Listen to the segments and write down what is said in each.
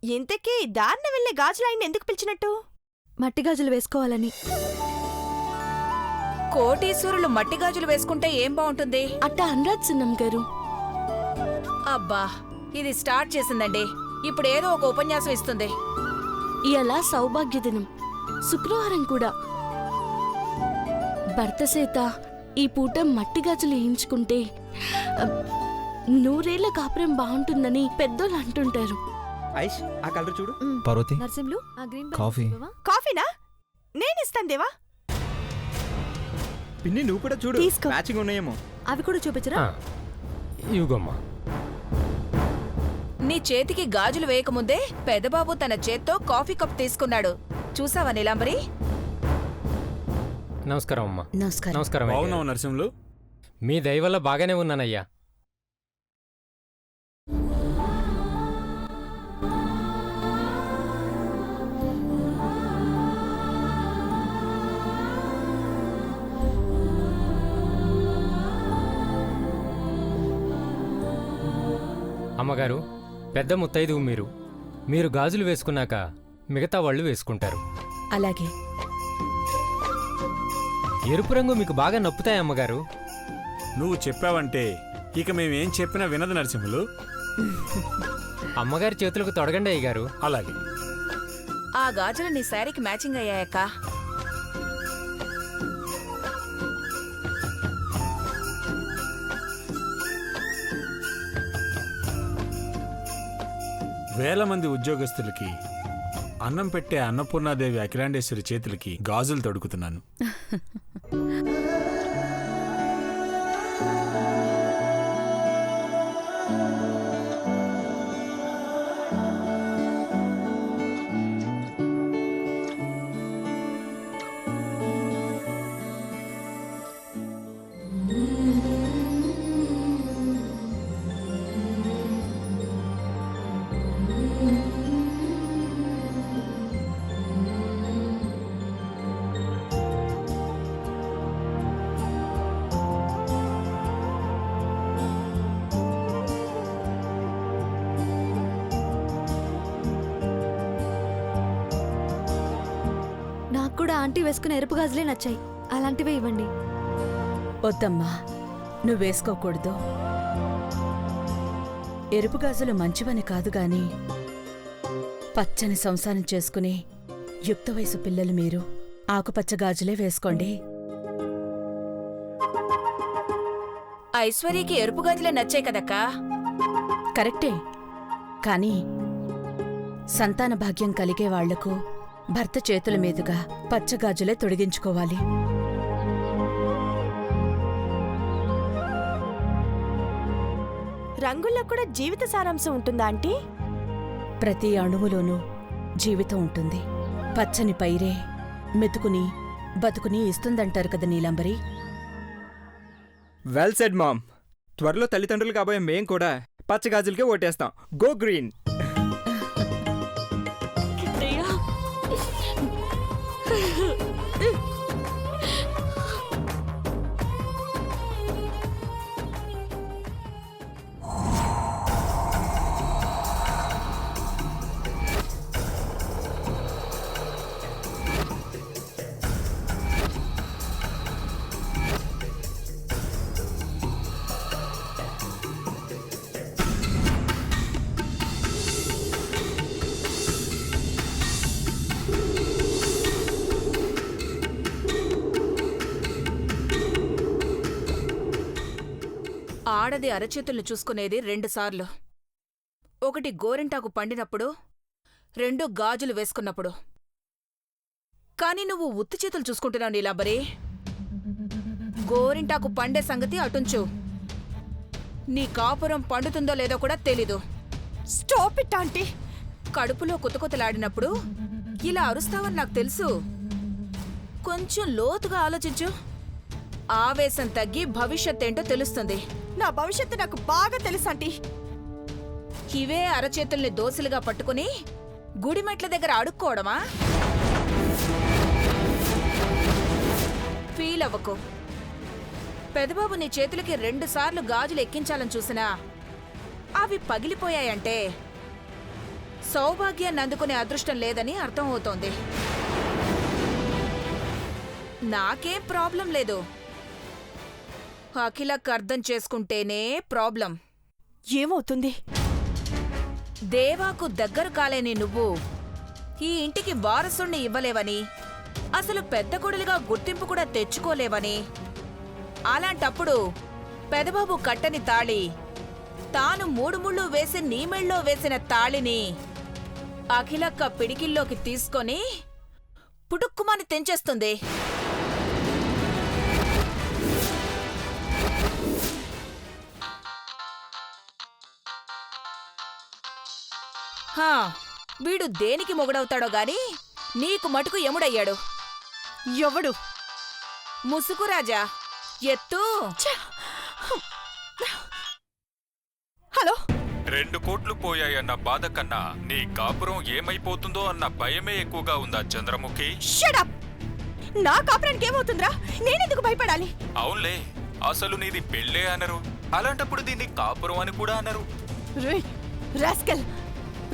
ఇంతకీ దారిన వెళ్లే గాజులాయన్ని ఎందుకు పిలిచినట్టు? మట్టి గాజులు వేసుకోవాలని. కోటీశ్వరులు మట్టి గాజులు వేసుకుంటే ఏం బాగుంటుంది? అట్టా అనరాజ్ సున్నం గారు. అబ్బా, ఇది స్టార్ట్ చేసిందండి. ఇప్పుడేదో ఒక ఉపన్యాసం ఇస్తుంది. ఇయాల సౌభాగ్య దినం, శుక్రవారం కూడా. భర్త సేత ఈ పూట మట్టి గాజులు వేయించుకుంటే నూరేళ్ల కాపురం బాగుంటుందని పెద్దోళ్ళు అంటుంటారు. ఐష్, ఆ కలర్ చూడు. పార్వతి, నర్సింహులు ఆ గ్రీన్ కాఫీ. కాఫీనా? నేనిస్తాను దేవా. పిన్ని నువ్వు కూడా చూడు, తీసుకో. మ్యాచింగ్ ఉన్నాయేమో. అవి కూడా చూపించరా? ఇవిగమ్మా. నీ చేతికి గాజులు వేయకముందే పెదబాబు తన చేత్తో కాఫీ కప్ తీసుకున్నాడు. చూసావా నీలాంబరి? నమస్కారం అమ్మా. నమస్కారం. నమస్కారం అయ్యా. బాగున్నావు నరసింహులు? మీ దయ వల్ల బాగానే ఉన్నానయ్యా. అమ్మగారు, పెద్ద ముత్తైదువు మీరు. మీరు గాజులు వేసుకున్నాక మిగతా వాళ్ళు వేసుకుంటారు. అలాగే. ఎరుపు రంగు మీకు బాగా నప్పుతాయి అమ్మగారు. నువ్వు చెప్పావంటే ఇక మేమేం చెప్పినా వినదు నరసింహులు. అమ్మగారి చేతులకు తొడగండి అయ్యగారు. అలాగే. ఆ గాజులు నీ శారీకి మ్యాచింగ్ అయ్యాయక్క. వేల మంది ఉద్యోగస్తులకి అన్నం పెట్టే అన్నపూర్ణాదేవి అఖిలాండేశ్వరి చేతులకి గాజులు తొడుకుతున్నాను. నాకు కూడా ఆంటీ వేసుకున్న ఎరుపు గాజులే నచ్చాయి. అలాంటివే ఇవ్వండి. వద్దమ్మా, నువ్వు వేసుకోకూడదు. ఎరుపు గాజులు మంచివని కాదు గాని పచ్చని సంసారం చేసుకుని యుక్త వయసు పిల్లలు మీరు ఆకుపచ్చ గాజులే వేసుకోండి. ఐశ్వర్యకి ఎరుపు గాజులే నచ్చాయి కదక్కా. కరెక్టే, కానీ సంతాన భాగ్యం కలిగే వాళ్లకు భర్త చేతుల మీదుగా పచ్చగాజులే తొడిగించుకోవాలి. రంగుల్లో కూడా జీవిత సారాంశం ఉంటుందా ఆంటీ? ప్రతి అణువులోనూ జీవితం ఉంటుంది. పచ్చని పైరే మెతుకుని బతుకుని ఇస్తుందంటారు కదా నీలాంబరి. Well said ma'am. త్వరలో తల్లిదండ్రులు కాబోయే మేం కూడా పచ్చగాజులకే ఓటేస్తాం. Go green. ఆడది అరచేతుల్ని చూసుకునేది 2 సార్లు. ఒకటి గోరింటాకు పండినప్పుడు, 2 గాజులు వేసుకున్నప్పుడు. కాని నువ్వు ఉత్తి చేతులు చూసుకుంటున్నావు నీలాంబరి. గోరింటాకు పండే సంగతి అటుంచు, నీ కాపురం పండుతుందో లేదో కూడా తెలీదు. Stop it aunty. కడుపులో కుతకుతలాడినప్పుడు ఇలా అరుస్తావని నాకు తెలుసు. కొంచెం లోతుగా ఆలోచించు. ఆవేశం తగ్గి భవిష్యత్తేంటో తెలుస్తుంది. నా భవిష్యత్తు నాకు బాగా తెలుసు ఆంటీ. ఇవే అరచేతుల్ని దోసులుగా పట్టుకుని గుడిమెట్ల దగ్గర అడుక్కోవడమా? ఫీల్ అవ్వకు. పెదబాబు నీ చేతులకి 2 సార్లు గాజులు ఎక్కించాలని చూసినా అవి పగిలిపోయాయంటే సౌభాగ్యాన్ని అందుకునే అదృష్టం లేదని అర్థం అవుతోంది. నాకేం ప్రాబ్లం లేదు. అఖిలకు అర్థం చేసుకుంటేనే ప్రాబ్లం. ఏమవుతుంది? దేవాకు దగ్గర కాలేని నువ్వు ఈ ఇంటికి వారసుణ్ణి ఇవ్వలేవని, అసలు పెద్ద కొడులుగా గుర్తింపు కూడా తెచ్చుకోలేవని, అలాంటప్పుడు పెదబాబు కట్టని తాళి, తాను 3 ముళ్ళు వేసి నీ మెళ్ళో వేసిన తాళిని అఖిలక్క పిడికిల్లోకి తీసుకొని పుటుక్కుమని తెంచేస్తుంది. హా, వీడు దేనికి మొగుడవుతాడో గాని నీకు మటుకు ఎముడయ్యాడు. ఎవడు? ముసుగురాజా, ఎత్తు. హలో, 2 కోట్లు పోయాయన్న బాధ కన్నా నీ కాపురం ఏమైపోతుందో అన్న భయమే ఎక్కువగా ఉందా చంద్రముఖి? షడప్! నా కాపురానికి ఏమవుతుందిరా? నేనెందుకు భయపడాలి? అవునులే, అసలు నీది పెళ్ళే అనరు, అలాంటప్పుడు దీన్ని కాపురం అని కూడా అనరు. రేయ్ రాస్కెల్,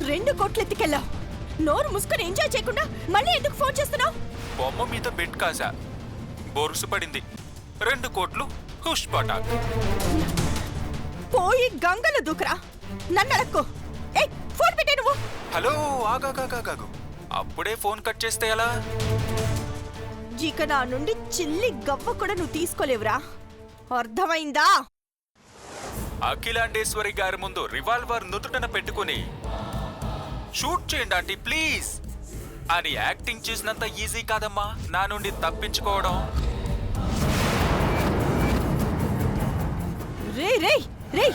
2 కోట్లు ఎత్తుకెళ్ళావు. నోరు ముసుకొని ఎంజాయ్ చేయకుండా మళ్ళీ ఎందుకు ఫోన్ చేస్తున్నావు? బొమ్మ మీద బెట్ కాసా, బొరుసు పడింది. 2 కోట్లు హుష్ పటాక్. పోయి గంగలు దూకరా, నన్ను అడక్కు. ఏయ్, ఫోన్ పెట్టే నువ్వు. హలో, ఆగాగాగాగాగు, అప్పుడే ఫోన్ కట్ చేస్తే ఎలా? ఇక నా నుండి చిల్లి గవ్వ కూడా నువ్వు తీసుకోలేవురా, అర్థమైందా? అఖిలాండేశ్వరి గారి ముందు రివాల్వర్ నుదుటన పెట్టుకుని షూట్ చేయండి ఆంటీ ప్లీజ్ అని యాక్టింగ్ చేసినంత ఈజీ కాదమ్మా నా నుండి తప్పించుకోవడం. రే రే రే,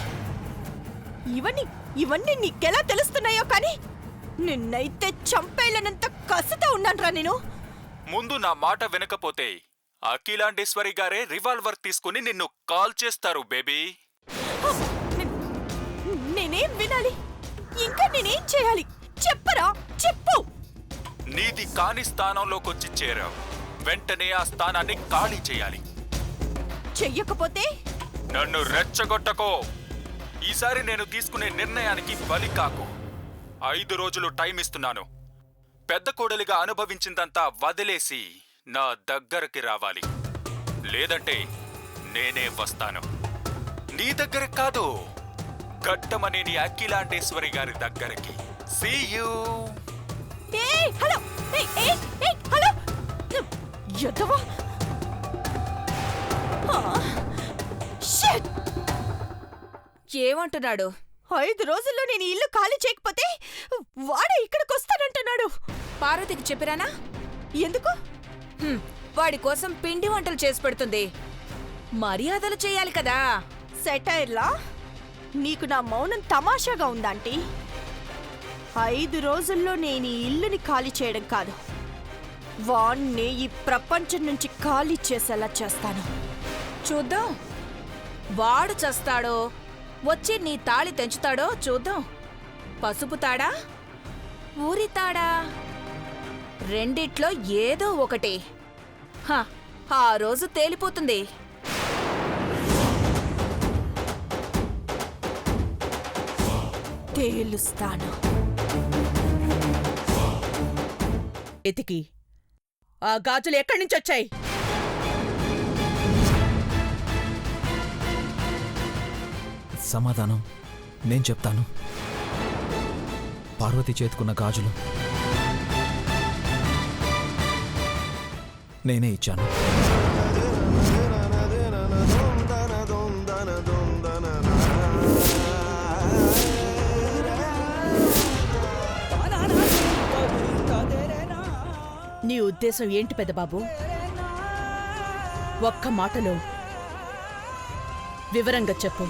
ఇవన్నీ నీకెలా తెలుస్తున్నాయో కానీ నిన్నైతే చంపేళ్ళనంత కసితో ఉన్నాన్రా నేను. ముందు నా మాట వినకపోతే అఖిలాండేశ్వరి గారే రివాల్వర్ తీసుకుని నిన్ను కాల్ చేస్తారు బేబీ. నేనేం వినాలి? ఇంకా నేనేం చేయాలి? చెప్పరా, చెప్పు. నీది కాని స్థానంలోకొచ్చి చేరావు, వెంటనే ఆ స్థానాన్ని ఖాళీ చేయాలి. చెయ్యకపోతే? నన్ను రెచ్చగొట్టకో. ఈసారి నేను తీసుకునే నిర్ణయానికి బలి కాకు. 5 రోజులు టైం ఇస్తున్నాను. పెద్ద కోడలిగా అనుభవించిందంతా వదిలేసి నా దగ్గరికి రావాలి, లేదంటే నేనే వస్తాను. నీ దగ్గరకు కాదు, ఘట్టమనేని అఖిలాండేశ్వరి గారి దగ్గరికి. See you. ఏయ్ హలో, ఏయ్ హలో, యదవా. షిట్! ఏమంటున్నాడు? 5 రోజుల్లో నేను ఇల్లు ఖాళీ చేయకపోతే వాడే ఇక్కడికి వస్తానంటున్నాడు. పార్వతికి చెప్పిరానా? ఎందుకు? వాడి కోసం పిండి వంటలు చేసి పెడుతుంది. మర్యాదలు చేయాలి కదా. సెటైర్లా? నీకు నా మౌనం తమాషాగా ఉందాంటీ? 5 రోజుల్లో నేను ఈ ఇల్లుని ఖాళీ చేయడం కాదు, వాణ్ణి ఈ ప్రపంచం నుంచి ఖాళీ చేసేలా చేస్తాను. చూద్దాం, వాడు చస్తాడో వచ్చి నీ తాళి తెంచుతాడో చూద్దాం. పసుపు తాడా, ఊరి తాడా, రెండిట్లో ఏదో ఒకటి. ఆ రోజు తేలిపోతుంది. తేలుస్తాను. ఎతికి ఆ గాజులు ఎక్కడి నుంచి వచ్చాయి? సమాధానం నేను చెప్తాను. పార్వతి చేతుకున్న గాజులు నేనే ఇచ్చాను. నీ ఉద్దేశం ఏంటి పెద్దబాబు? ఒక్క మాటలో వివరంగా చెప్పు.